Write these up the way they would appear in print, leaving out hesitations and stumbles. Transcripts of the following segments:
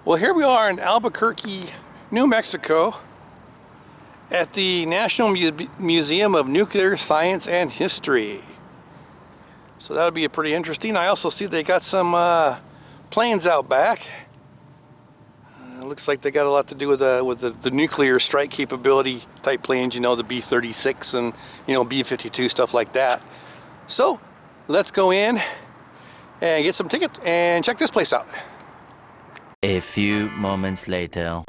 Well, here we are in Albuquerque, New Mexico at the National Museum of Nuclear Science and History. So that'll be pretty interesting. I also see they got some planes out back. Looks like they got a lot to do with the nuclear strike capability type planes, you know, the B-36 and, you know, B-52, stuff like that. So let's go in and get some tickets and check this place out. A few moments later.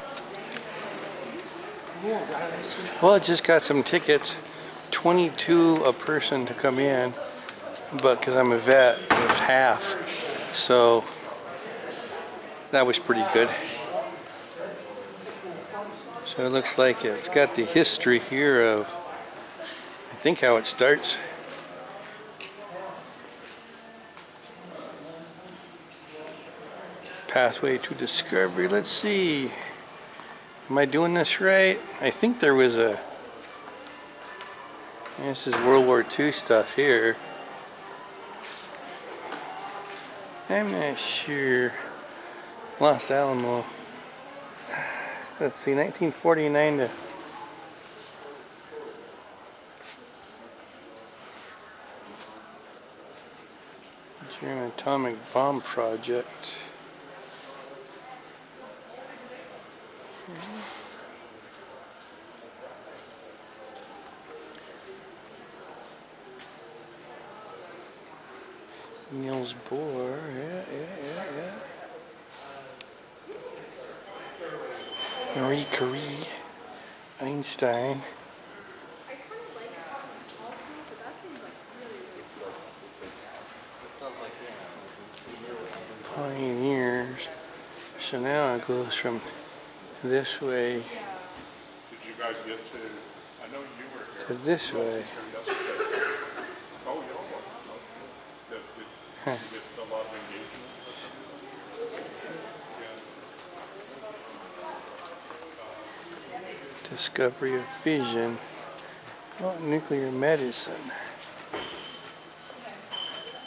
Well, I just got some tickets, 22 a person to come in, but because I'm a vet, it's half, so that was pretty good. So it looks like it's got the history here of, I think, how it starts. Pathway to Discovery. Let's see. Am I doing this right? I think there was a... This is World War II stuff here. I'm not sure. Los Alamo. Let's see, 1949 to... German atomic bomb project. Niels Bohr, yeah. Marie Curie, Einstein. Pioneers. So now it goes from this way. Did you guys get to? I know you were here. To this way. Oh, you did you get a lot of engagement? Discovery of fission. Oh, nuclear medicine.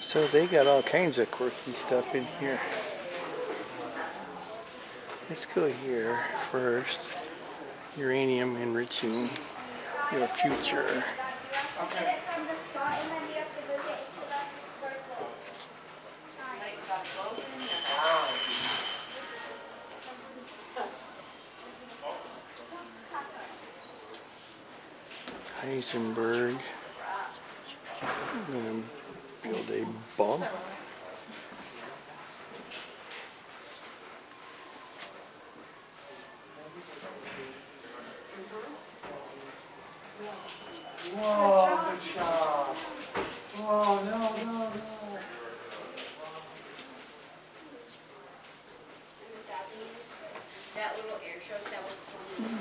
So they got all kinds of quirky stuff in here. Let's go here first. Uranium enriching your future. Heisenberg. I'm going to build a bomb. Whoa, good job. Oh, no. That little air show set was $20.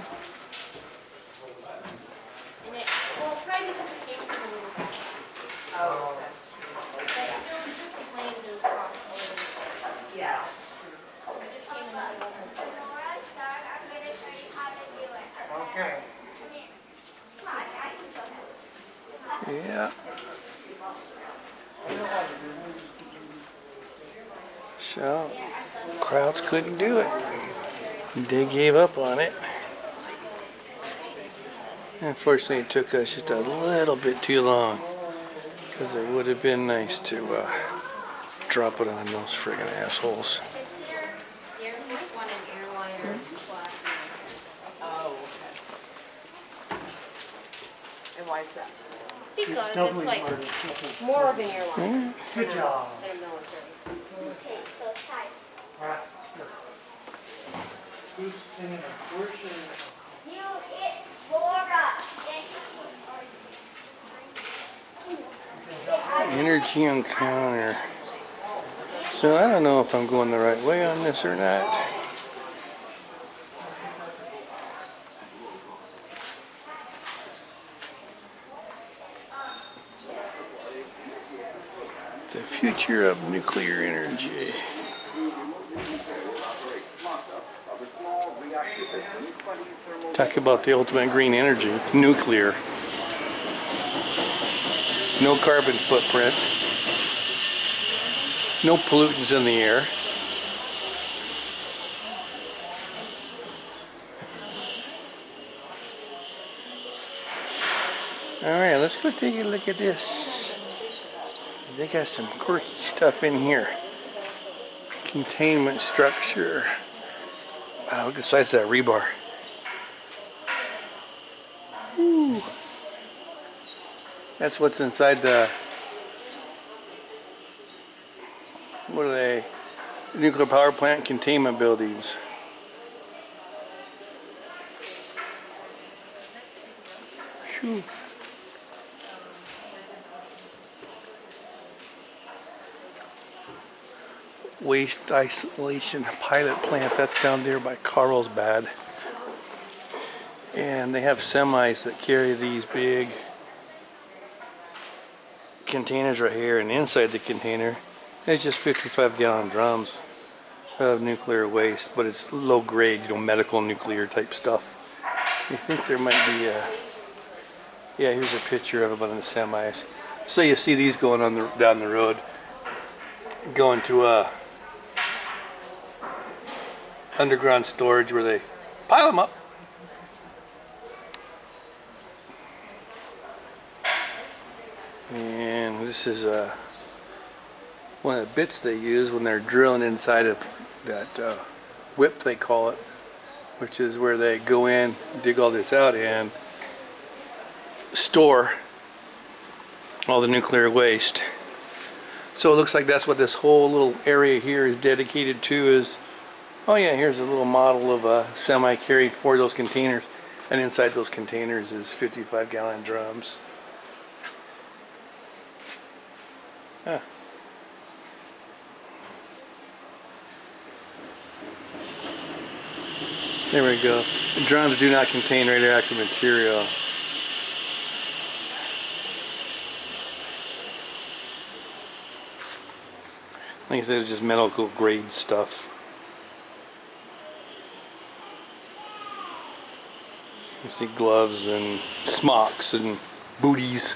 And it, well, probably because it came from a little package. Oh, that's true. But it was just the planes and across all over the place. Yeah, that's true. It just came in a little package. Okay. Yeah. So, crowds couldn't do it. They gave up on it. Unfortunately, it took us just a little bit too long, because it would have been nice to drop it on those friggin' assholes. Consider the Air Force One an airliner / Oh, okay. And why is that? because it's like more of an airline Good job. than a military. Okay, so it's time. All right, let's go. Who's spinning a portion? You hit Laura. Energy encounter. So I don't know if I'm going the right way on this or not. The future of nuclear energy. Talk about the ultimate green energy, nuclear. No carbon footprint. No pollutants in the air. Alright, let's go take a look at this. They got some quirky stuff in here. Containment structure. Wow, look at the size of that rebar. Ooh. That's what's inside the, what are they? Nuclear power plant containment buildings. Whew. Waste isolation pilot plant, that's down there by Carlsbad. And they have semis that carry these big containers right here, and inside the container there's just 55-gallon drums of nuclear waste, but it's low grade, you know, medical nuclear type stuff. You think there might be a, yeah, here's a picture of one of the semis. So you see these going on down the road, going to underground storage where they pile them up. And this is one of the bits they use when they're drilling inside of that whip, they call it, which is where they go in, dig all this out, and store all the nuclear waste. So it looks like that's what this whole little area here is dedicated to. Is, oh yeah, here's a little model of a semi carried for those containers, and inside those containers is 55-gallon drums. Huh. There we go. The drums do not contain radioactive material. Like I said, it's just medical grade stuff. You see gloves and smocks and booties.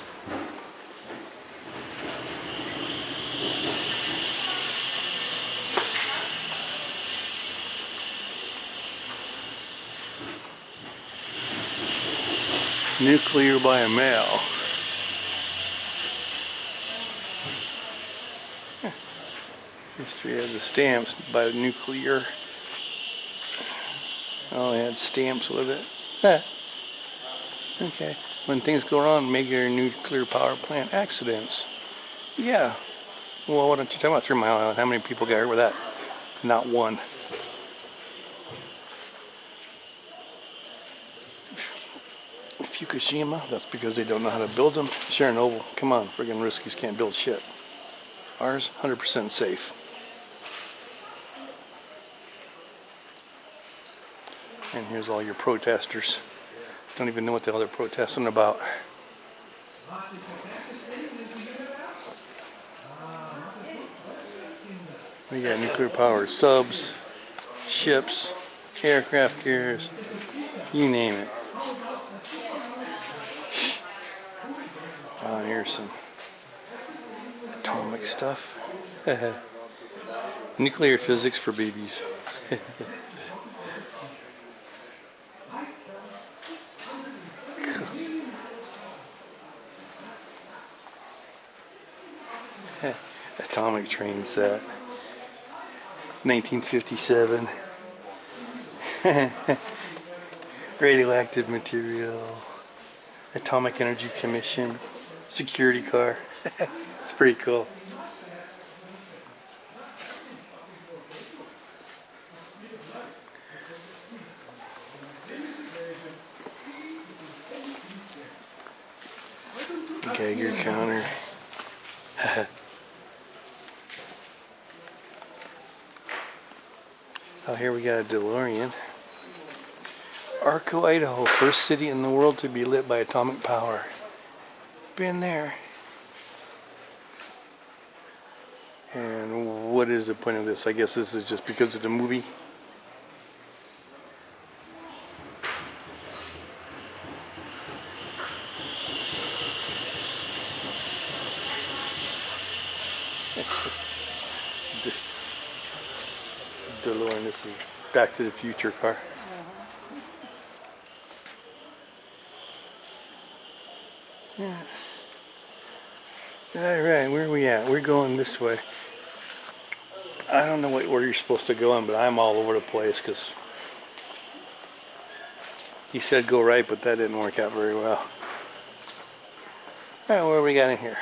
Nuclear by mail. History of the stamps by nuclear. Oh, they had stamps with it. Okay. When things go wrong, major nuclear power plant accidents. Yeah. Well, what don't you talk about 3 Mile Island? How many people got hurt with that? Not one. Fukushima, that's because they don't know how to build them. Chernobyl, come on, friggin' riskies can't build shit. Ours, 100% safe. And here's all your protesters. Don't even know what the hell they're protesting about. We got nuclear power subs, ships, aircraft carriers, you name it. Oh, here's some atomic stuff. Nuclear physics for babies. Atomic train set. 1957. Radioactive material. Atomic Energy Commission. Security car. It's pretty cool. Geiger counter. Oh, here we got a DeLorean. Arco, Idaho, first city in the world to be lit by atomic power. Been there. And what is the point of this? I guess this is just because of the movie. DeLorean, this is Back to the Future car. Yeah. Alright, where are we at? We're going this way. I don't know what order you're supposed to go in, but I'm all over the place because he said go right, but that didn't work out very well. Alright, what do we got in here?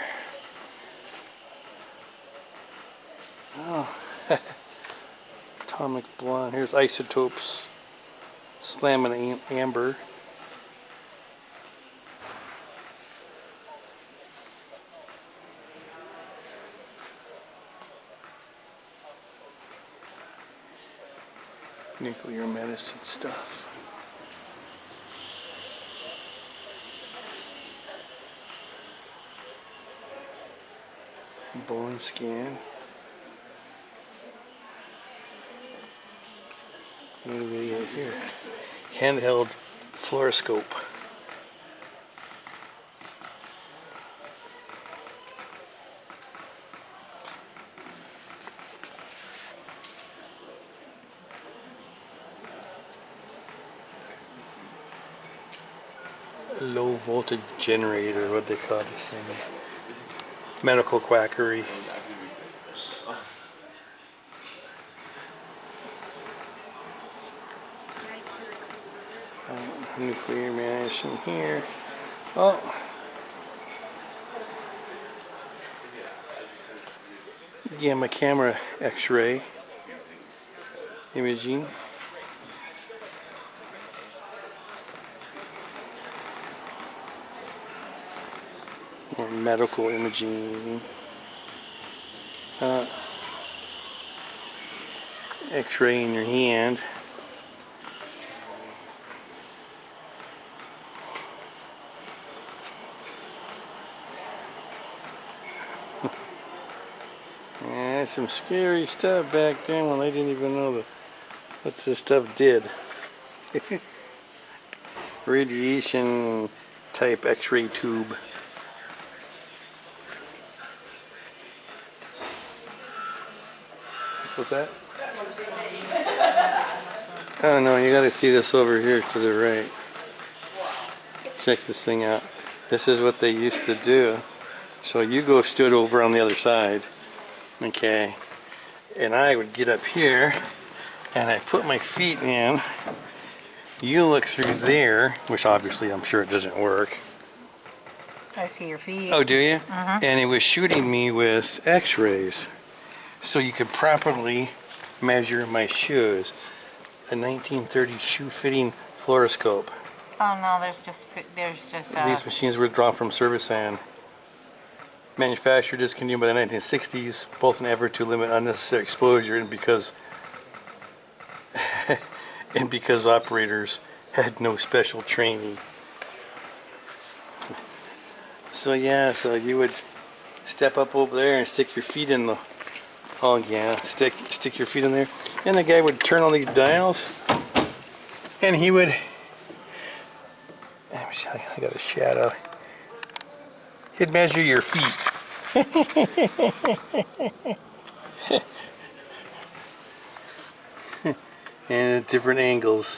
Oh, atomic blonde. Here's isotopes. Slamming amber. Nuclear medicine stuff. Bone scan. What do we got here? Handheld fluoroscope. Low voltage generator, what they call this thing. Medical quackery. Nuclear mansion here. Oh. Gamma camera X-ray imaging. Or medical imaging. X-ray in your hand. Yeah, some scary stuff back then when they didn't even know what this stuff did. Radiation type X-ray tube. What's that? Oh no, you gotta see this over here to the right. Check this thing out. This is what they used to do. So you go stood over on the other side. Okay. And I would get up here and I put my feet in. You look through there, which obviously I'm sure it doesn't work. I see your feet. Oh, do you? And it was shooting me with x-rays so you could properly measure my shoes. A 1930 shoe fitting fluoroscope. Oh no, there's just These machines were drawn from service and manufactured, discontinued by the 1960s, both in an effort to limit unnecessary exposure and because operators had no special training. So yeah, so you would step up over there and stick your feet in the, oh yeah, stick your feet in there, and the guy would turn on these dials, and he would, I got a shadow, he'd measure your feet. And at different angles.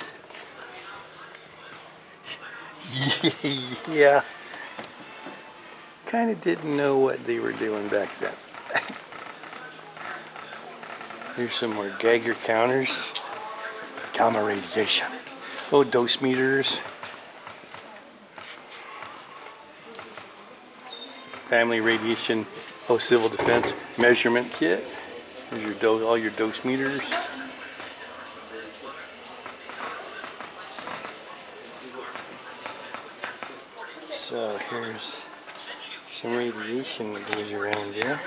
Yeah. Kind of didn't know what they were doing back then. Here's some more Geiger counters. Gamma radiation. Oh, dose meters. Family radiation. Oh, civil defense measurement kit. Here's your dose, all your dose meters. So here's some radiation that goes around here.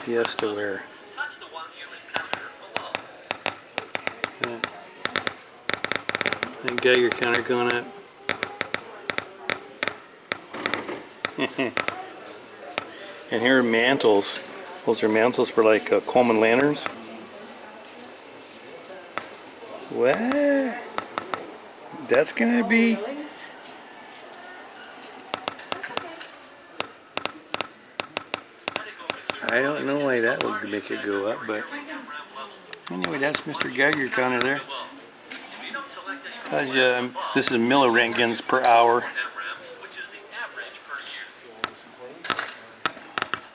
Yes, to wear. And Geiger counter going up. And here are mantles. Those are mantles for like Coleman lanterns. What? That's gonna be. I don't know why that would make it go up, but Anyway, that's Mr. Geiger counter there. This is milliroentgens per hour.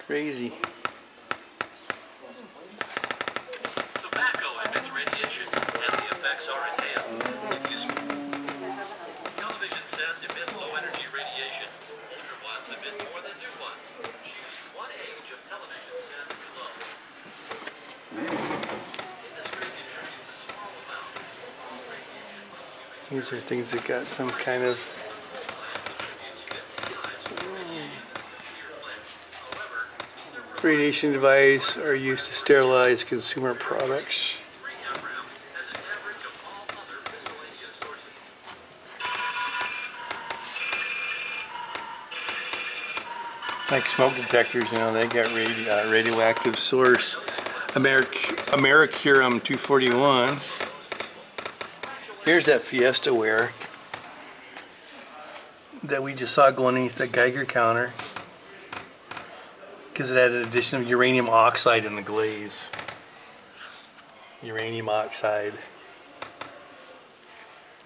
Crazy. Tobacco emits radiation, and the effects are inhaled. Television sets emit low-energy radiation. Older ones emit more than new ones. Choose one age of television set below. These are things that got some kind of radiation device are used to sterilize consumer products. Like smoke detectors, you know, they got radioactive source. Americurium 241. Here's that Fiesta ware that we just saw going underneath the Geiger counter because it had an addition of uranium oxide in the glaze. Uranium oxide.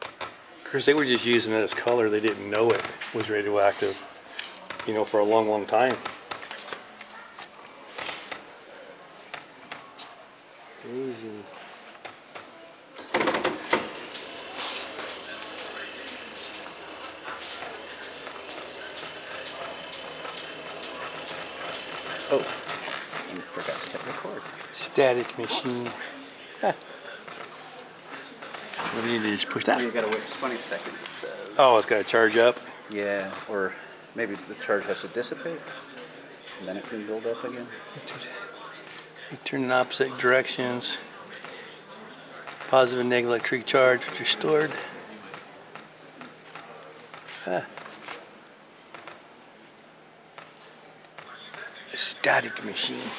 Of course, they were just using it as color. They didn't know it was radioactive, you know, for a long, long time. Crazy. Oh, I forgot to hit record. Static machine. Huh. What do you do? Just push that? You gotta wait 20 seconds, it says. Oh, it's got to charge up. Yeah, or maybe the charge has to dissipate, and then it can build up again. They turn in opposite directions. Positive and negative electric charge, which are stored. Huh. A static machine.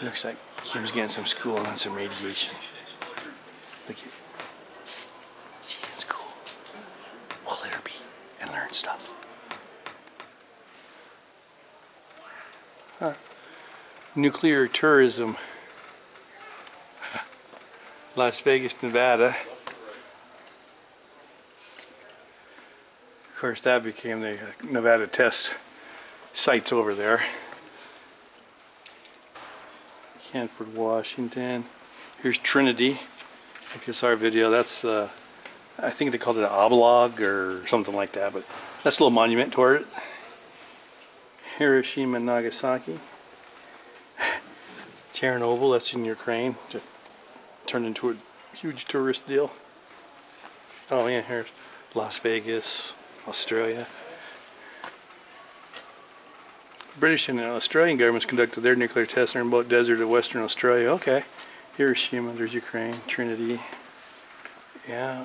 Looks like Kim's getting some school and some radiation. Look at, she's in school. We'll let her be and learn stuff. Huh. Nuclear tourism. Las Vegas, Nevada. Of course, that became the Nevada test sites over there. Hanford, Washington. Here's Trinity. If you saw our video, that's I think they called it an oblong or something like that, but that's a little monument toward it. Hiroshima, Nagasaki. Chernobyl, that's in Ukraine. Just turned into a huge tourist deal. Oh yeah, here's Las Vegas, Australia. British and Australian governments conducted their nuclear tests in a remote desert of Western Australia. Okay. Hiroshima, there's Ukraine, Trinity. Yeah.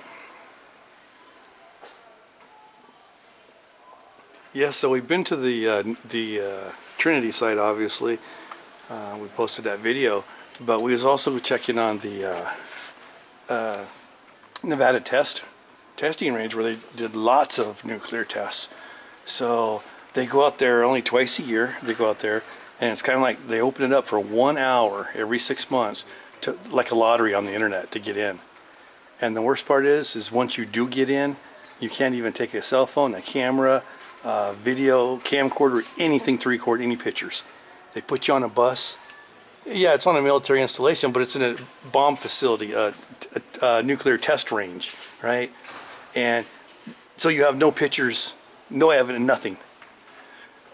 Yeah, so we've been to the Trinity site, obviously. We posted that video. But we was also checking on the Nevada testing range where they did lots of nuclear tests. So they go out there only twice a year. They go out there, and it's kind of like they open it up for 1 hour every 6 months, to like a lottery on the internet to get in. And the worst part is once you do get in, you can't even take a cell phone, a camera, video, camcorder, anything to record any pictures. They put you on a bus. Yeah, it's on a military installation, but it's in a bomb facility, a nuclear test range, right? And so you have no pictures, no evidence, nothing.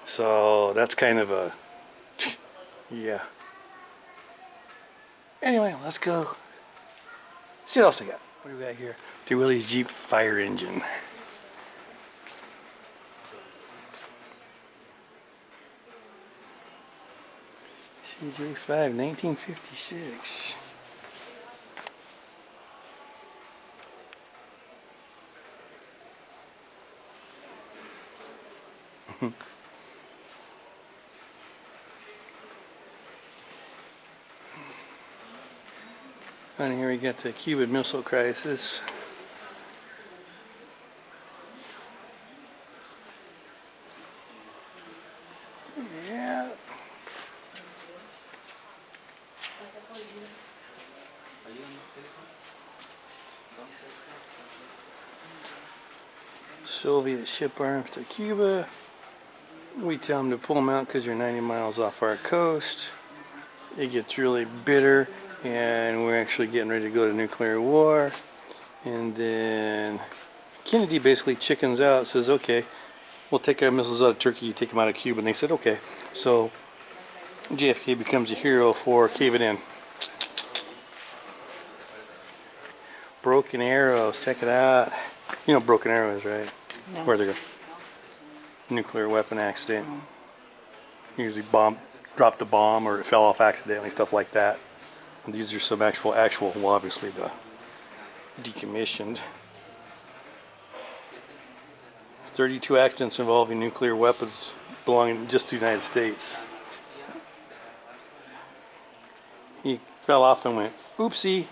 So that's kind of a, yeah. Anyway, let's go. See what else I got. What do we got here? The Willys Jeep fire engine. CJ5, 1956. And here we got the Cuban Missile Crisis. Yeah. Soviet ship arms to Cuba. We tell them to pull them out because you're 90 miles off our coast. It gets really bitter, and we're actually getting ready to go to nuclear war. And then Kennedy basically chickens out, says, okay, we'll take our missiles out of Turkey, you take them out of Cuba. And they said, okay. So JFK becomes a hero for caving in. Broken arrows, check it out. You know broken arrows, right? No. Where they go? Nuclear weapon accident. Usually dropped a bomb or it fell off accidentally, stuff like that. And these are some actual, well, obviously the decommissioned. 32 accidents involving nuclear weapons belonging just to the United States. He fell off and went, oopsie.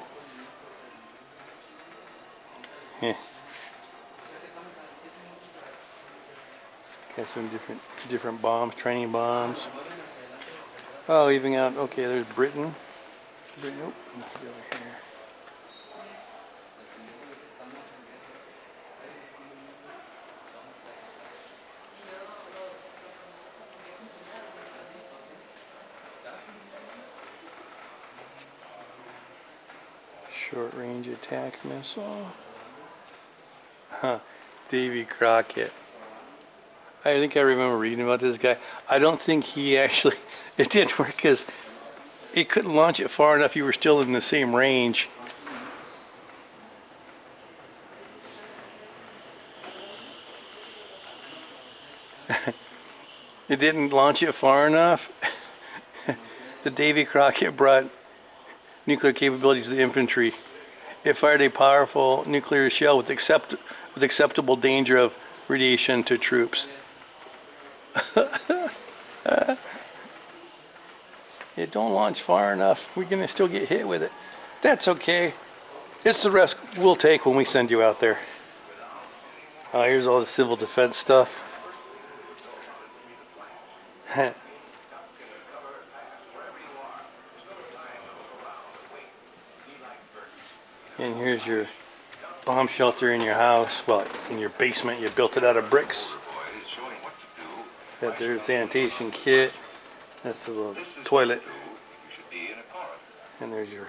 Heh. Got some different bombs, training bombs. Oh, even out, okay, there's Britain. Nope, nothing over here. Short range attack missile. Huh, Davy Crockett. I think I remember reading about this guy. I don't think he actually, it didn't work because it couldn't launch it far enough. You were still in the same range. It didn't launch it far enough. The Davy Crockett brought nuclear capability to the infantry. It fired a powerful nuclear shell with acceptable danger of radiation to troops. It don't launch far enough. We're gonna still get hit with it. That's okay. It's the risk we'll take when we send you out there. Here's all the civil defense stuff. And here's your bomb shelter in your house. Well, in your basement, you built it out of bricks. Got their sanitation kit. That's the little toilet. And there's your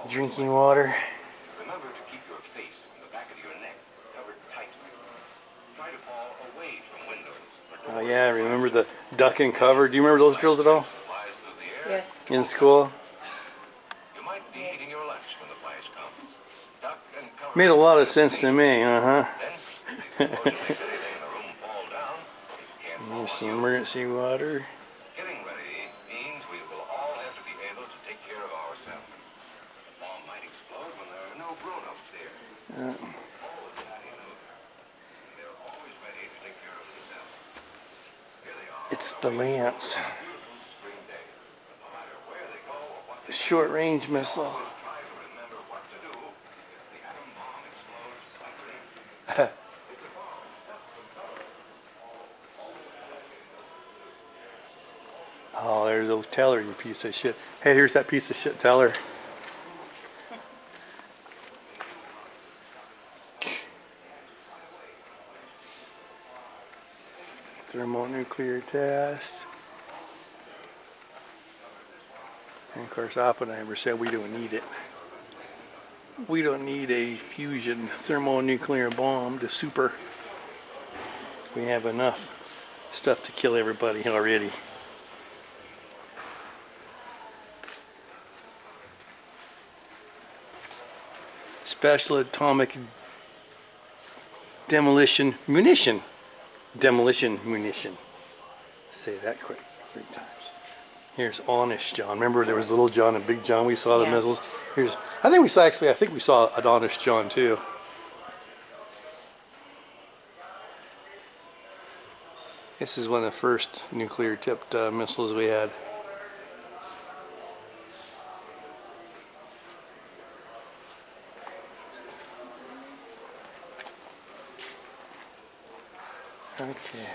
drinking water. Remember to keep your face and the back of your neck covered tight. Try to fall away from windows. Oh yeah, remember the duck and cover? Do you remember those drills at all? Yes. In school? You might be eating your lunch when the flies come. Duck and cover. Made a lot of sense to me, Then, if you fortunately let anything in the room fall down, it can't fall Here's some on you. emergency water. Getting ready means we will all have to be able to take care of ourselves. The bomb might explode when there are no grown-ups there. Oh, Daddy knows. They're always ready to take care of themselves. Here they are. It's the Lance. Spring day. No matter where they go or what they Short range missile. try to remember what to do if the atom bomb explodes suddenly. Oh, there's those teller, you piece of shit. Hey, here's that piece of shit teller. Thermonuclear test. And of course, Oppenheimer said we don't need it. We don't need a fusion thermonuclear bomb to super. We have enough stuff to kill everybody already. Special atomic demolition munition. Demolition munition. Say that quick 3 times. Here's Honest John. Remember there was Little John and Big John? We saw the Yeah. missiles. Here's, I think we saw an Honest John too. This is one of the first nuclear tipped missiles we had. Okay.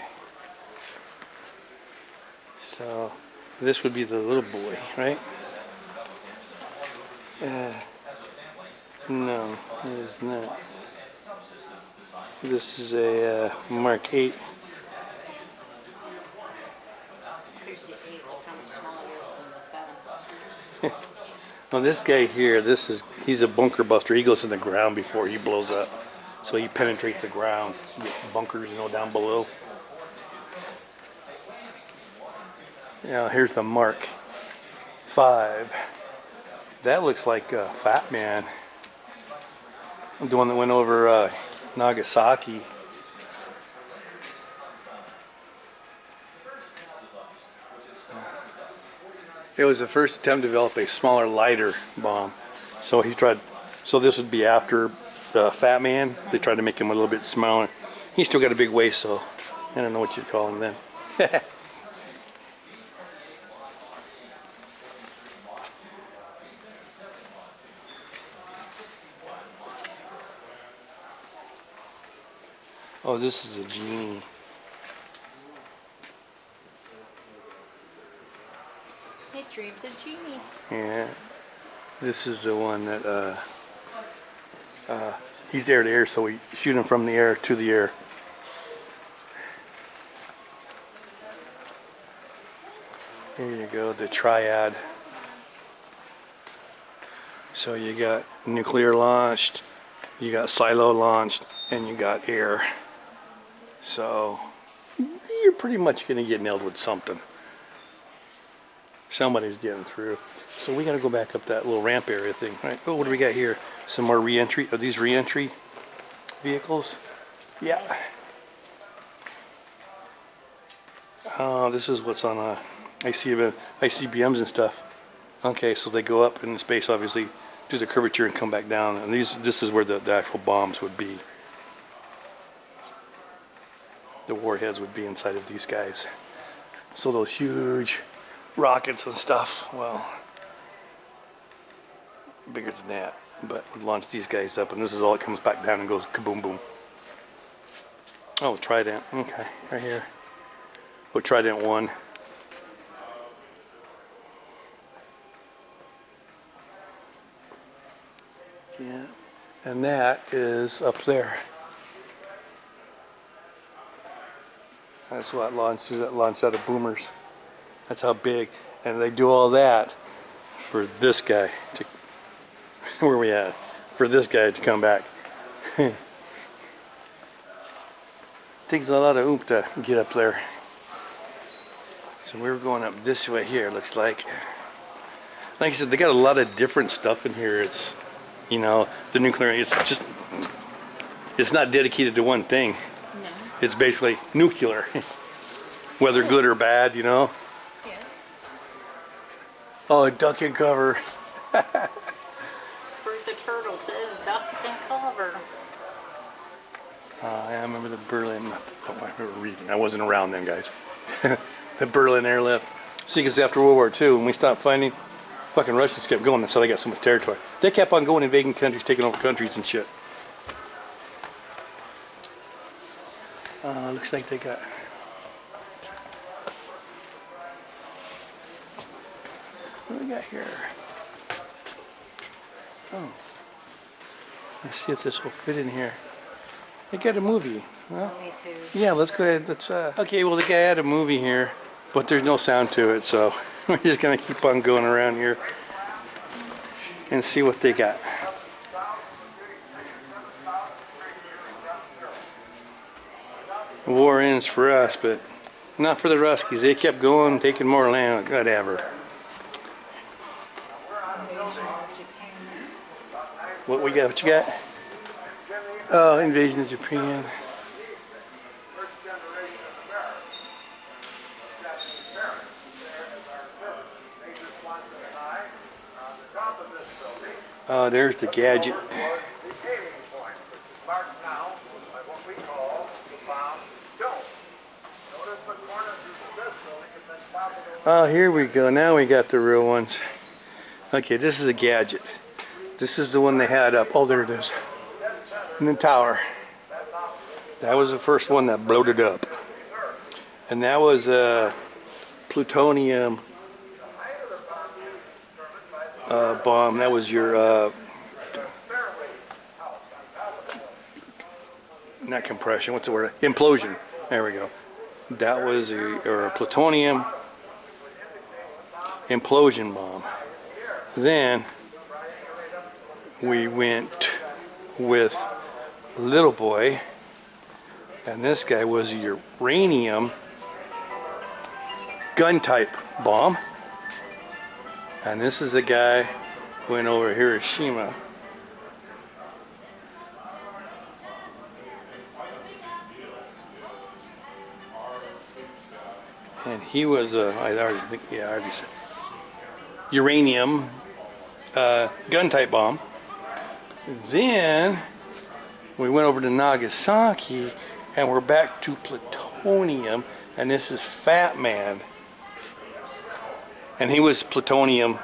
So this would be the little boy, right? No, it is not. This is a Mark 8. Here's the 8. Look how much smaller it is than the 7. Well, this guy here, he's a bunker buster. He goes in the ground before he blows up. So he penetrates the ground. You get bunkers, down below. Now here's the Mark 5. That looks like a Fat Man. The one that went over Nagasaki. It was the first attempt to develop a smaller, lighter bomb. So this would be after the Fat Man. They tried to make him a little bit smaller. He still got a big waist, so I don't know what you'd call him then. Oh, this is a genie. It dreams a genie. Yeah. This is the one that he's air to air, so we shoot him from the air to the air. Here you go, the triad. So you got nuclear launched, you got silo launched, and you got air. So you're pretty much going to get nailed with something. Somebody's getting through. So we got to go back up that little ramp area thing, right? Oh, what do we got here? Some more re-entry. Are these re-entry vehicles? Yeah. Oh, this is what's on ICBMs and stuff. Okay, so they go up in space, obviously, do the curvature and come back down. And this is where the actual bombs would be. The warheads would be inside of these guys. So those huge rockets and stuff, well, bigger than that, but would launch these guys up, and this is all it comes back down and goes kaboom boom. Oh, Trident, okay, right here. Oh, Trident 1. Yeah, and that is up there. That's what launches out of boomers. That's how big. And they do all that for this guy to, where we at? For this guy to come back. Takes a lot of oomph to get up there. So we were going up this way here, looks like. Like I said, they got a lot of different stuff in here. It's, the nuclear, it's not dedicated to one thing. No. It's basically nuclear. Whether good or bad, Yes. Oh, duck and cover. Bert the Turtle says duck and cover. I remember the Berlin, I remember reading. I wasn't around then, guys. The Berlin airlift. See, because after World War II, when we stopped fighting, fucking Russians kept going. That's how they got so much territory. They kept on going, invading countries, taking over countries and shit. Looks like they got... What do we got here? Oh. Let's see if this will fit in here. They got a movie. Well, Me too. yeah, let's go ahead. Let's. Okay, well, the guy had a movie here, but there's no sound to it, so we're just gonna keep on going around here and see what they got. War ends for us, but not for the Ruskies. They kept going, taking more land, whatever. What we got? What you got? Oh, invasion of Japan. Oh, there's the gadget. Oh, here we go. Now we got the real ones. Okay, this is a gadget. This is the one they had up. Oh, there it is. In the tower. That was the first one that blowed it up. And that was plutonium bomb. That was your not compression. What's the word? Implosion. There we go. That was a plutonium implosion bomb. Then we went with Little Boy, and this guy was a uranium gun type bomb. And this is the guy who went over Hiroshima. And he was I already said uranium gun type bomb. Then we went over to Nagasaki, and we're back to plutonium, and this is Fat Man. And he was plutonium,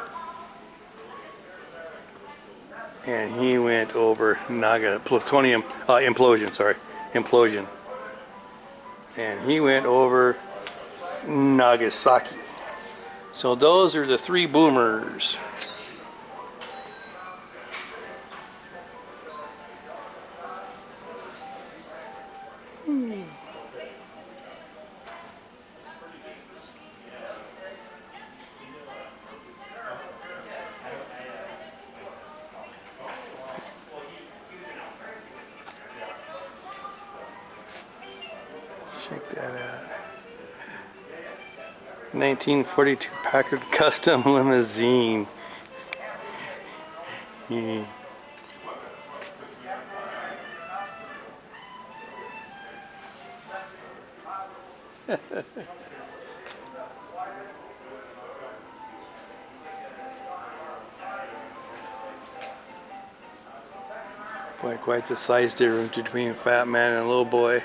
and he went over plutonium implosion, and he went over Nagasaki. So those are the three boomers. Check that out. 1942 Packard Custom Limousine. Yeah. Boy, quite the size difference between Fat Man and Little Boy.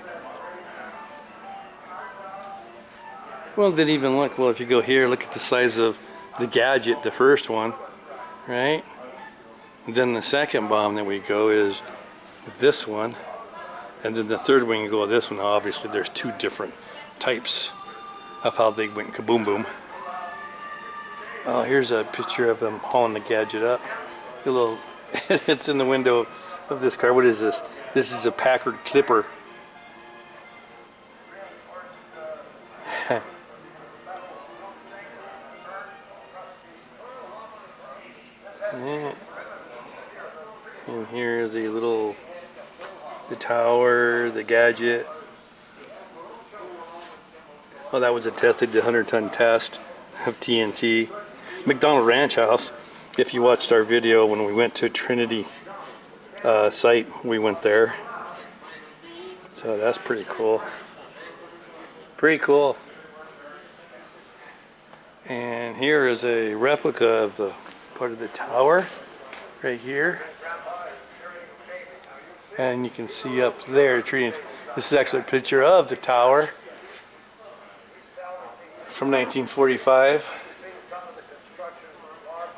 Well, didn't even look. Well, if you go here, look at the size of the Gadget, the first one, right? And then the second bomb that we go is this one. And then the third one, you go with this one. Now, obviously, there's two different types of how they went kaboom boom. Oh, here's a picture of them hauling the Gadget up. A little, it's in the window of this car. What is this? This is a Packard Clipper. Yeah. And here's the tower, the Gadget. Oh, that was a test. They did a 100-ton test of TNT. McDonald Ranch House. If you watched our video when we went to Trinity site, we went there. So that's pretty cool. Pretty cool. And here is a replica of the part of the tower right here. And you can see up there, this is actually a picture of the tower from 1945.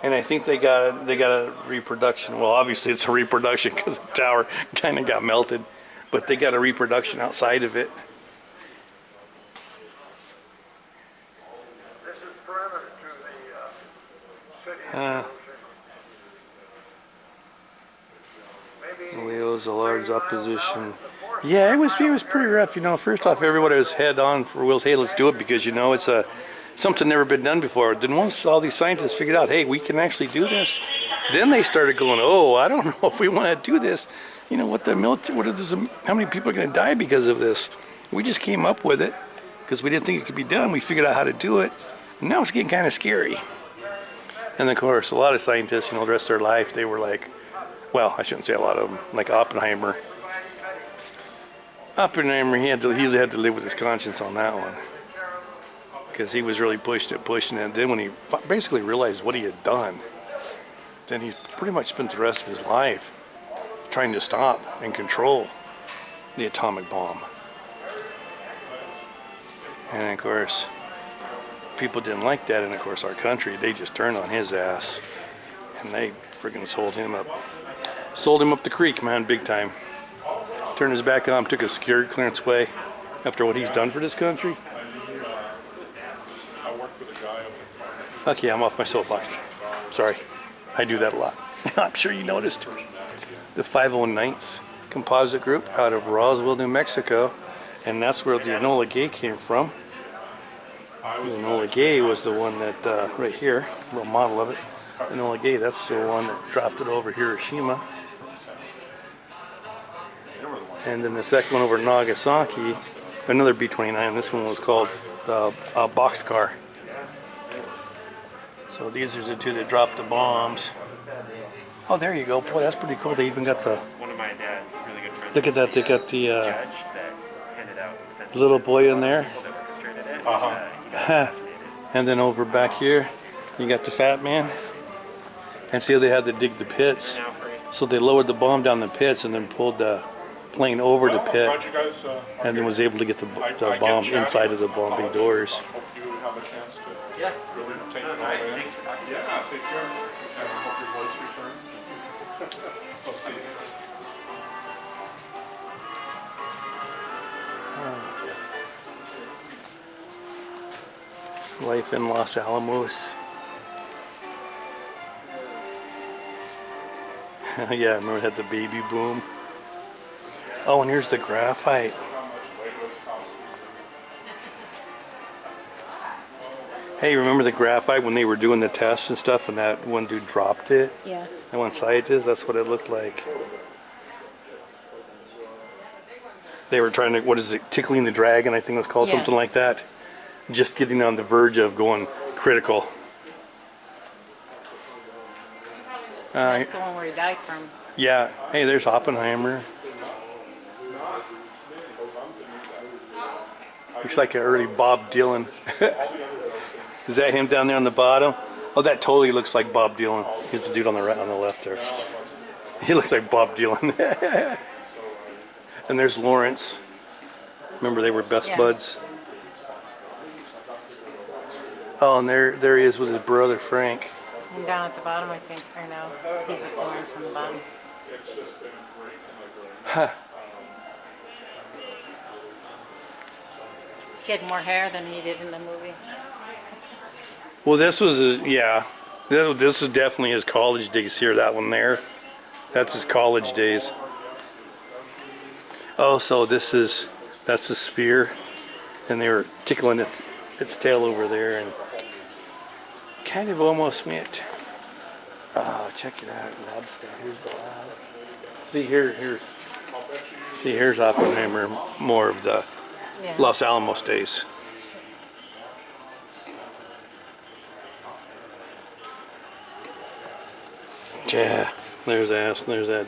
And I think they got a reproduction. Well, obviously it's a reproduction because the tower kind of got melted, but they got a reproduction outside of it. This is perimeter to the city. Leo's a large opposition. Yeah, it was pretty rough. You know, first off, everybody was head on for Will's. Hey, let's do it because you know it's something never been done before. Then once all these scientists figured out, hey, we can actually do this, then they started going, oh, I don't know if we want to do this. You know, what the military? How many people are going to die because of this? We just came up with it because we didn't think it could be done. We figured out how to do it, and now it's getting kind of scary. And of course, a lot of scientists, you know, the rest of their life, they were like, well, I shouldn't say a lot of them, like Oppenheimer. Oppenheimer, he had to live with his conscience on that one because he was really pushing it. Then when he basically realized what he had done, then he pretty much spent the rest of his life trying to stop and control the atomic bomb. And of course, people didn't like that, and of course our country, they just turned on his ass, and they friggin' sold him up the creek, man, big time. turned his back on him, took a security clearance away after what he's done for this country. Okay, I'm off my soapbox now. Sorry, I do that a lot. I'm sure you noticed. The 509th Composite Group out of Roswell, New Mexico, and that's where the Enola Gay came from. The Enola Gay was the one that, right here, a little model of it. Enola Gay, that's the one that dropped it over Hiroshima. And then the second one over Nagasaki, another B-29. This one was called the Boxcar. So these are the two that dropped the bombs. Oh, there you go. Boy, that's pretty cool. They even got the... One of my dad's really good friends. Look at that. They got the Judge that handed out little boy in there. people that orchestrated it. He got assassinated. And then over back here, you got the fat man. And see how they had to dig the pits. So they lowered the bomb down the pits and then pulled the plane over the pit. And then was able to get the bomb inside of the bomb bay doors. Hope you have a chance to really take it all in. Yeah, take care. And I hope your voice returns. Let's see. Life in Los Alamos. Yeah, I remember it had the baby boom. Oh, and here's the graphite. Hey, remember the graphite when they were doing the tests and stuff and that one dude dropped it? Yes. That one scientist, that's what it looked like. They were trying to, what is it, tickling the dragon, I think it was called, Yes. something like that. Just getting on the verge of going critical. That's the one where he died from. Yeah, hey, there's Oppenheimer. Looks like an early Bob Dylan. Is that him down there on the bottom? Oh, that totally looks like Bob Dylan. He's the dude on the right, on the left there. He looks like Bob Dylan. And there's Lawrence. Remember, they were best Yeah. buds. Oh, and there he is with his brother Frank. And down at the bottom, I think, or no, he's with Lawrence on the bottom. Huh. He had more hair than he did in the movie. Well, this was yeah. This is definitely his college days here. That one there, that's his college days. Oh, so that's the sphere, and they were tickling its tail over there, and kind of almost went. Oh, check it out, lab stuff. Here's the lab. See here's Oppenheimer, more of the Yeah. Los Alamos days. Yeah, there's ass, there's that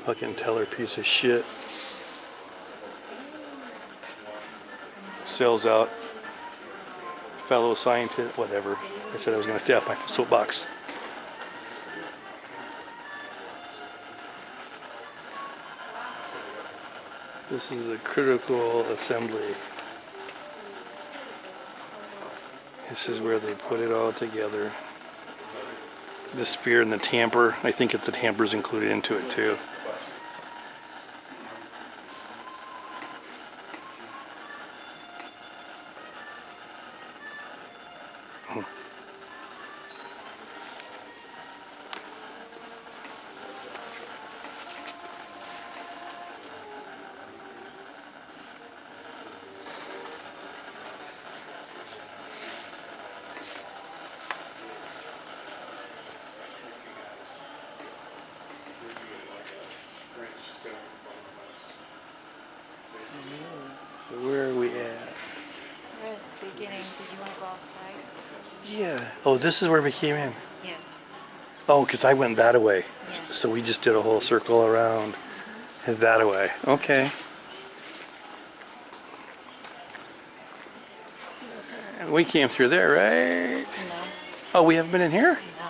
fucking teller piece of shit. Sells out. Fellow scientist, whatever. I said I was gonna stay off my soapbox. This is a critical assembly. This is where they put it all together. The spear and the tamper. I think the tamper's included into it too. Where are we at? We're at the beginning. Did you want to go outside? Yeah. Oh, this is where we came in. Yes. Oh, because I went that way. Yes. So we just did a whole circle around and that way. Okay. And we came through there, right? No. Oh, we haven't been in here? No.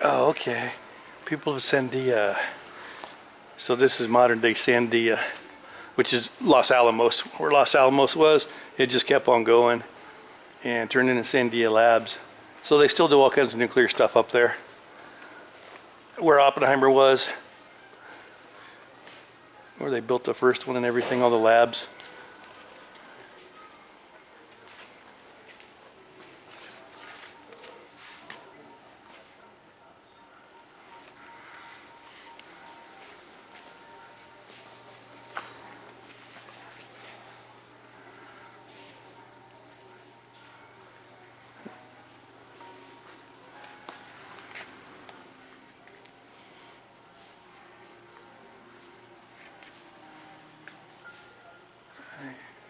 Oh, okay. People of Sandia. So this is modern day Sandia, which is Los Alamos. Where Los Alamos was, it just kept on going and turned into Sandia Labs. So they still do all kinds of nuclear stuff up there. Where Oppenheimer was, where they built the first one and everything, all the labs.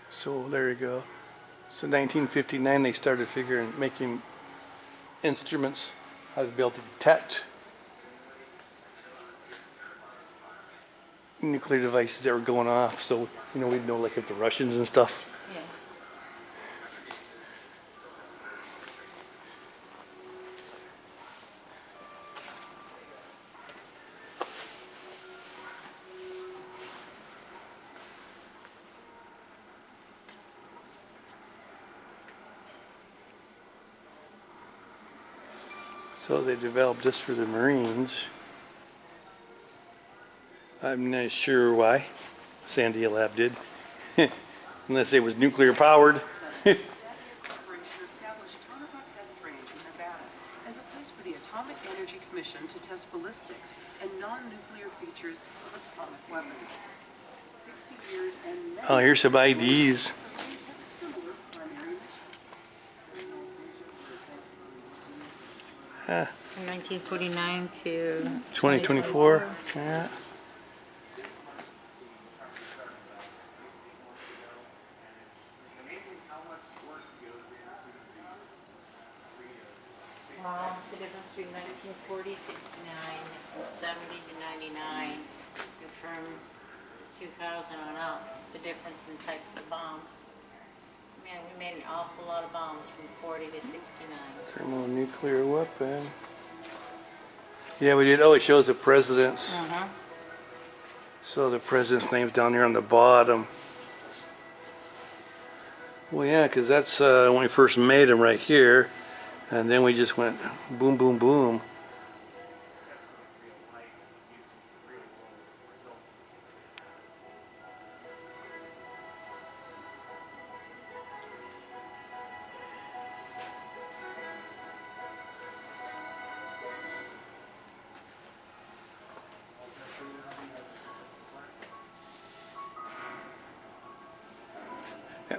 So there you go. So 1959 they started making instruments, how to be able to detect nuclear devices that were going off. So, you know, we'd know like if the Russians and stuff. Yeah. So they developed this for the Marines. I'm not sure why Sandia Lab did, unless it was nuclear powered. Corporation established Tonopah Test Range in Nevada as a place for the Atomic Energy Commission to test ballistics and non-nuclear features of atomic weapons. 60 years and Oh, here's some IDs. the range has a similar primary mission. From 1949 to 2024. Yeah. Well, the difference between 1940, 69, and 70 to 99, and from 2000 on up, the difference in types of bombs. Man, we made an awful lot of bombs from 40 to 69. Thermonuclear weapon. Yeah, we did. Oh, it shows the president's. So the president's name's down there on the bottom. Well, yeah, because that's when we first made them right here. And then we just went boom, boom, boom.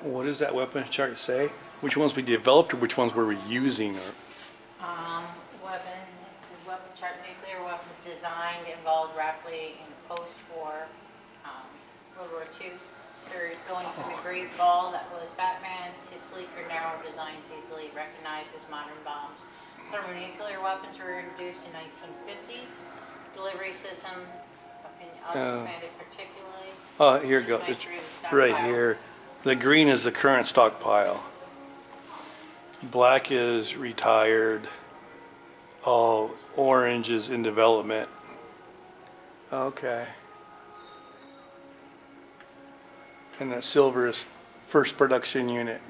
What does that weapon chart say? Which ones we developed or which ones were we using? Or Weapon, it says weapon chart, nuclear weapons designed involved rapidly in post-war World War II. They're going from a great ball that was Batman to sleeker, narrow designs easily recognized as modern bombs. Thermonuclear weapons were introduced in 1950. Delivery system expanded particularly. oh, here it goes. It's right here. The green is the current stockpile. Black is retired. All orange is in development. Okay. And that silver is first production unit.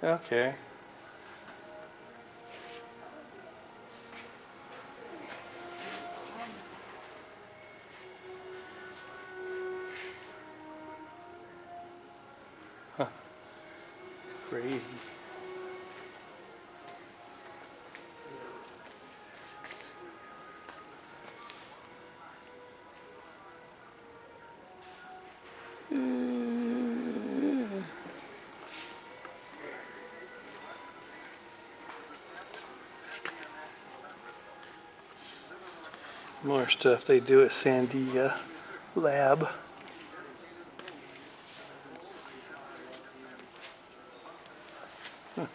Okay. Huh. It's crazy. More stuff they do at Sandia Lab. Huh.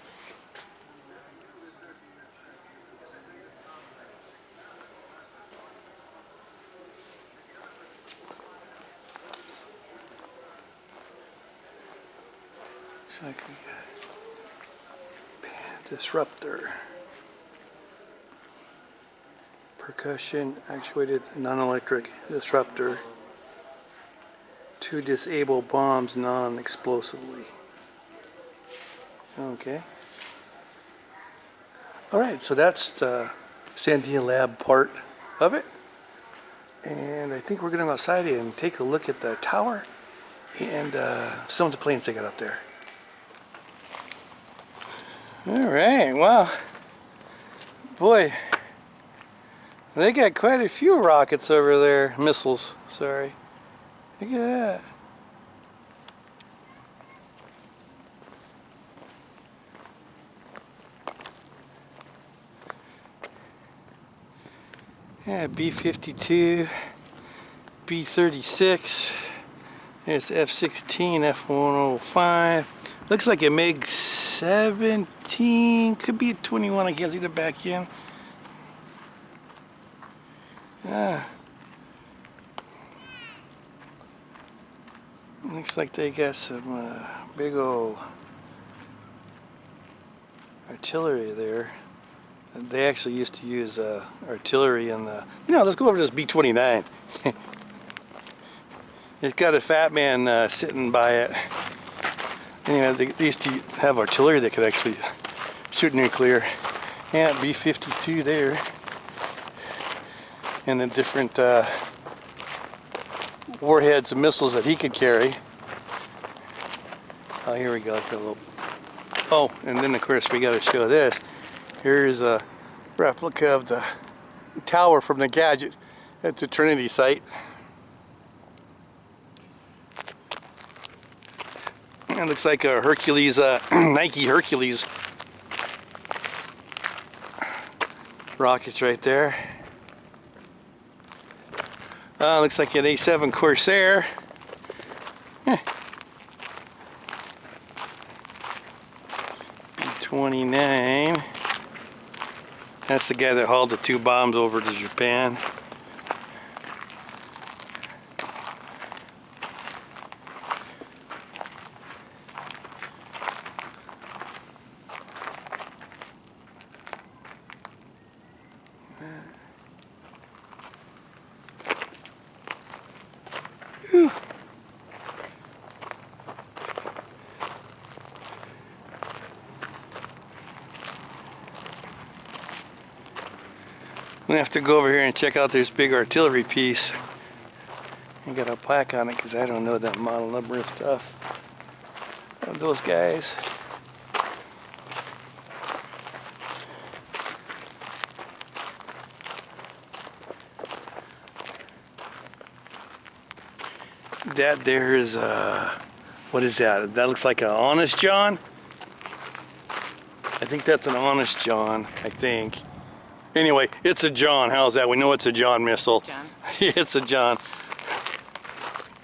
Looks like we got disruptor. Percussion actuated non-electric disruptor to disable bombs non-explosively. Okay. All right, so that's the Sandia Lab part of it. And I think we're going to go outside and take a look at the tower and some of the planes they got up there. Alright, wow. Boy, they got quite a few rockets over there. Missiles, sorry. Look at that. Yeah, B-52, B-36, there's F-16, F-105. Looks like a MiG-17, could be a 21, I can't see the back end. Looks like they got some big old artillery there. They actually used to use artillery in the... let's go over to this B-29. It's got a fat man sitting by it. Anyway, they used to have artillery that could actually shoot nuclear. Yeah, B-52 there. And the different warheads and missiles that he could carry. Oh, here we go. Like a little... Oh, and then of course we got to show this. Here's a replica of the tower from the Gadget at the Trinity site. It looks like a Hercules, Nike Hercules rockets right there. Looks like an A7 Corsair. B-29. That's the guy that hauled the 2 bombs over to Japan. Whew. I'm gonna have to go over here and check out this big artillery piece. I got a plaque on it because I don't know that model number and stuff of those guys. That there is what is that? That looks like an Honest John. I think that's an Honest John, I think. Anyway, it's a John. How's that? We know it's a John missile. John. It's a John.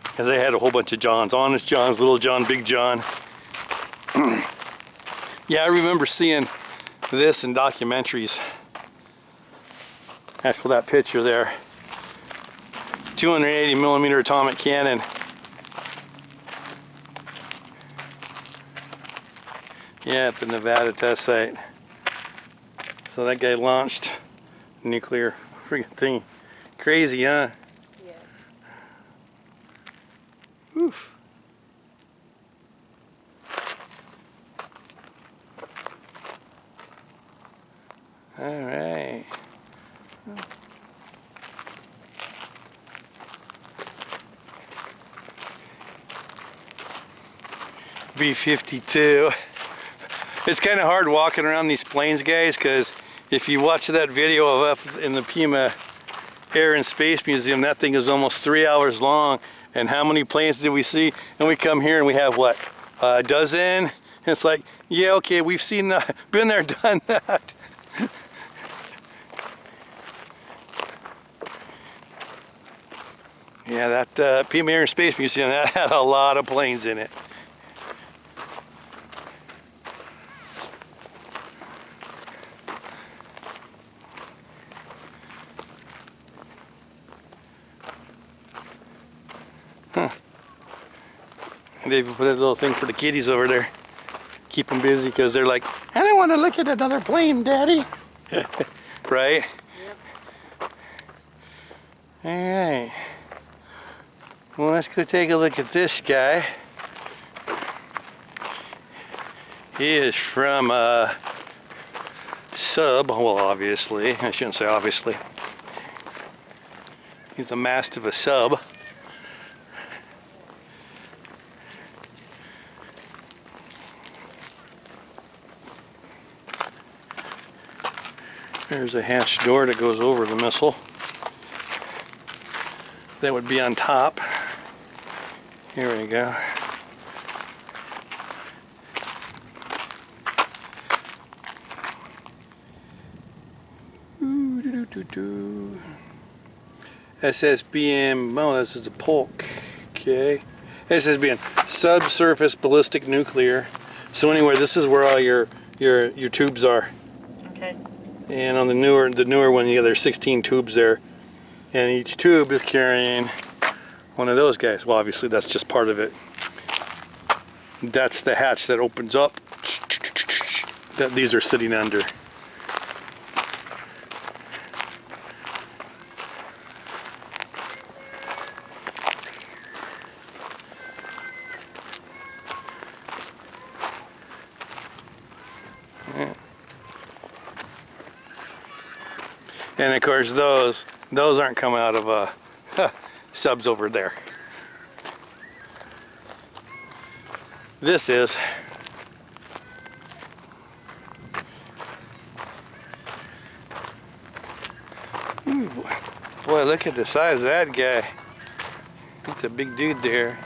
Because they had a whole bunch of Johns. Honest Johns, Little John, Big John. Yeah, I remember seeing this in documentaries. As for that picture there. 280 millimeter atomic cannon. Yeah, at the Nevada test site. So that guy launched nuclear freaking thing. Crazy, huh? Yes. Oof. All right. B-52. It's kind of hard walking around these planes, guys, because if you watch that video of us in the Pima Air and Space Museum, that thing is almost 3 hours long. And how many planes did we see? And we come here and we have what, a dozen? And it's like, yeah, okay, we've seen that, been there, done that. Yeah, that Pima Air and Space Museum, that had a lot of planes in it. Huh. And they even put a little thing for the kiddies over there. Keep them busy because they're like, I don't want to look at another plane, Daddy. Right? Yep. Alright. Well, let's go take a look at this guy. He is from Sub, well, obviously. I shouldn't say obviously. He's a mast of a sub. There's a hatch door that goes over the missile. That would be on top. Here we go. SSBM, oh, this is a polk. Okay. SSBM, subsurface ballistic nuclear. So anyway, this is where all your tubes are. Okay. And on the newer one, yeah, there's 16 tubes there, and each tube is carrying one of those guys. Well, obviously that's just part of it. That's the hatch that opens up that these are sitting under. And of course those aren't coming out of subs over there. This is. Ooh, boy, look at the size of that guy. He's a big dude there.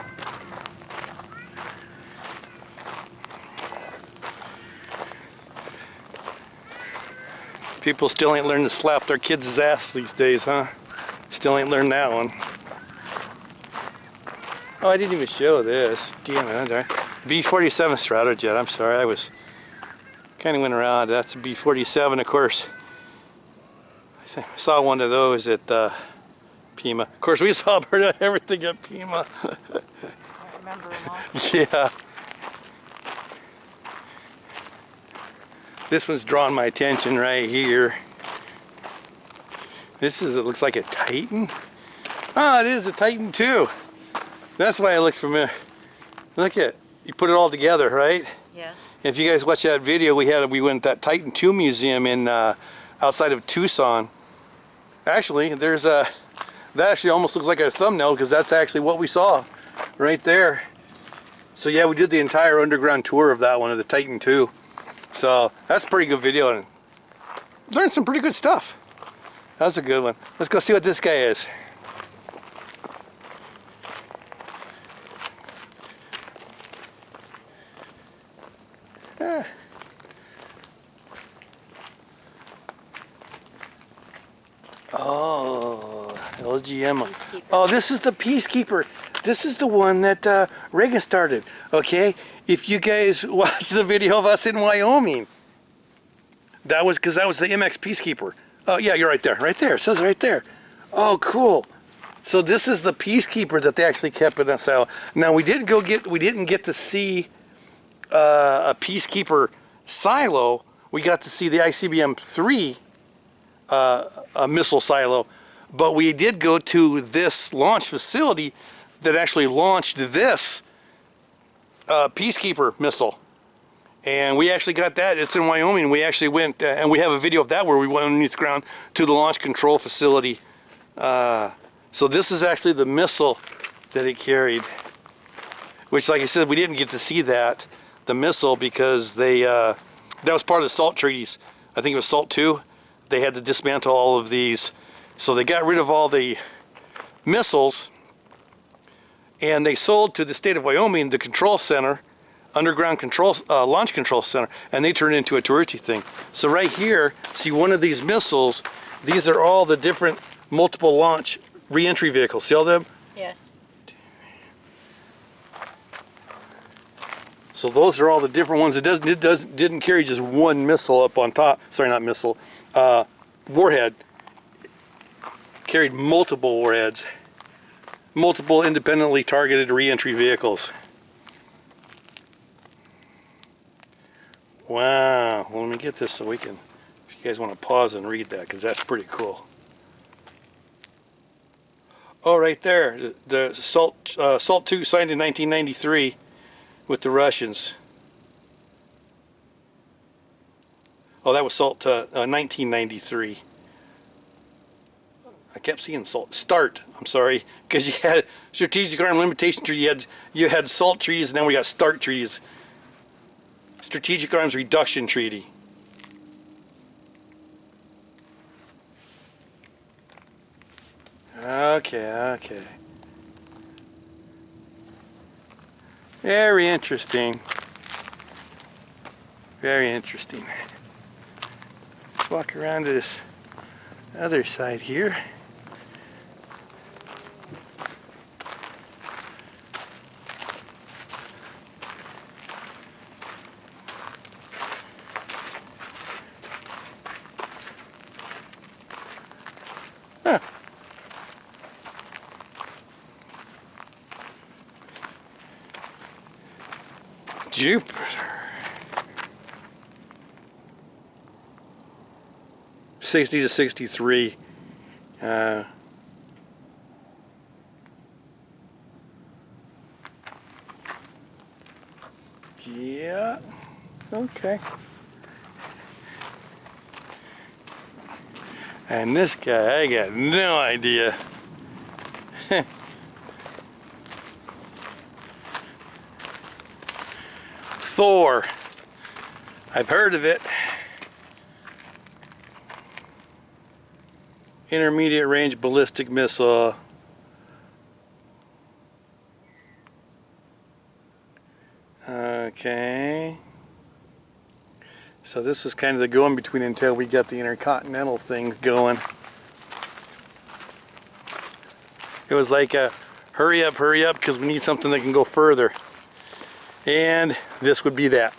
People still ain't learned to slap their kids' ass these days, huh? Still ain't learned that one. Oh, I didn't even show this. Damn it, that's right. B-47 Stratojet, I'm sorry, I was kind of went around. That's a B-47, of course. I saw one of those at Pima. Of course, we saw everything at Pima. I remember them all. Yeah. This one's drawn my attention right here. It looks like a Titan. Oh, it is a Titan too. That's why I look familiar. Look at, you put it all together, right? Yeah. If you guys watch that video, we went to that Titan 2 museum in outside of Tucson. Actually, there's that actually almost looks like a thumbnail because that's actually what we saw right there. So yeah, we did the entire underground tour of that one, of the Titan 2. So that's a pretty good video and learned some pretty good stuff. That was a good one. Let's go see what this guy is. Ah. Oh, LGM. Peacekeeper. Oh, this is the Peacekeeper. This is the one that Reagan started. Okay, if you guys watch the video of us in Wyoming, that was because that was the MX Peacekeeper. Oh yeah, you're right there. Right there. It says right there. Oh, cool. So this is the Peacekeeper that they actually kept in us out. Now we didn't get to see a Peacekeeper silo. We got to see the ICBM-3 missile silo, but we did go to this launch facility that actually launched this Peacekeeper missile. And we actually got that. It's in Wyoming. We actually went, and we have a video of that where we went underneath the ground to the launch control facility. So this is actually the missile that it carried, which, like I said, we didn't get to see the missile, because that was part of the SALT treaties. I think it was SALT 2. They had to dismantle all of these. So they got rid of all the missiles, and they sold to the state of Wyoming the control center, underground control, launch control center, and they turned it into a touristy thing. So right here, see one of these missiles, these are all the different multiple launch re-entry vehicles. See all them? Yes. So those are all the different ones. It didn't carry just one missile up on top. Sorry, not missile. Warhead. Carried multiple warheads. Multiple independently targeted re-entry vehicles. Wow. Well, let me get this so we can, if you guys want to pause and read that, because that's pretty cool. Oh, right there. The SALT 2 signed in 1993 with the Russians. Oh, that was SALT 1993. I kept seeing salt. Start, I'm sorry, because you had strategic arm limitation treaty, you had SALT treaties, and then we got START treaties. Strategic Arms Reduction Treaty. Okay. Very interesting. Very interesting. Let's walk around to this other side here. Huh. Jupiter. $60 to $63. Yeah. Okay. And this guy, I got no idea. Thor. I've heard of it. Intermediate range ballistic missile. Okay. So this was kind of the going between until we got the intercontinental thing going. It was like a hurry up, because we need something that can go further. And this would be that.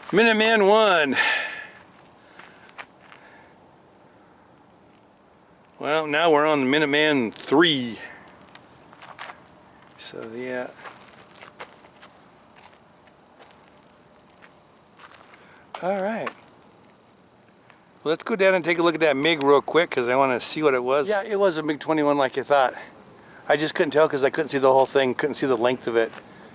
Minuteman 1. Well, now we're on Minuteman 3. So yeah. All right. Well, let's go down and take a look at that MiG real quick because I want to see what it was. Yeah, it was a MiG-21 like I thought. I just couldn't tell because I couldn't see the whole thing, couldn't see the length of it.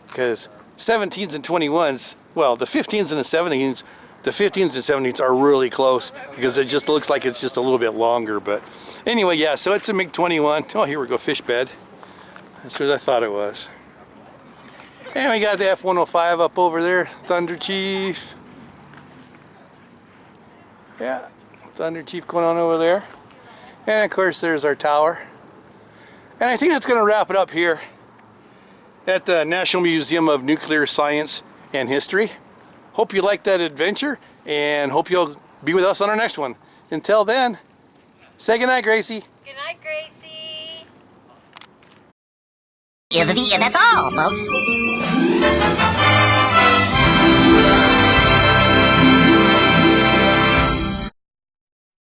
Because 17s and 21s, well, the 15s and the 17s, the 15s and 17s are really close because it just looks like it's just a little bit longer. But anyway, yeah, so it's a MiG-21. Oh, here we go, fish bed. That's what I thought it was. And we got the F-105 up over there, Thunder Chief. Yeah, Thunder Chief going on over there. And of course there's our tower. And I think that's going to wrap it up here at the National Museum of Nuclear Science and History. Hope you liked that adventure and hope you'll be with us on our next one. Until then, say goodnight, Gracie. Good night, Gracie. And that's all, folks.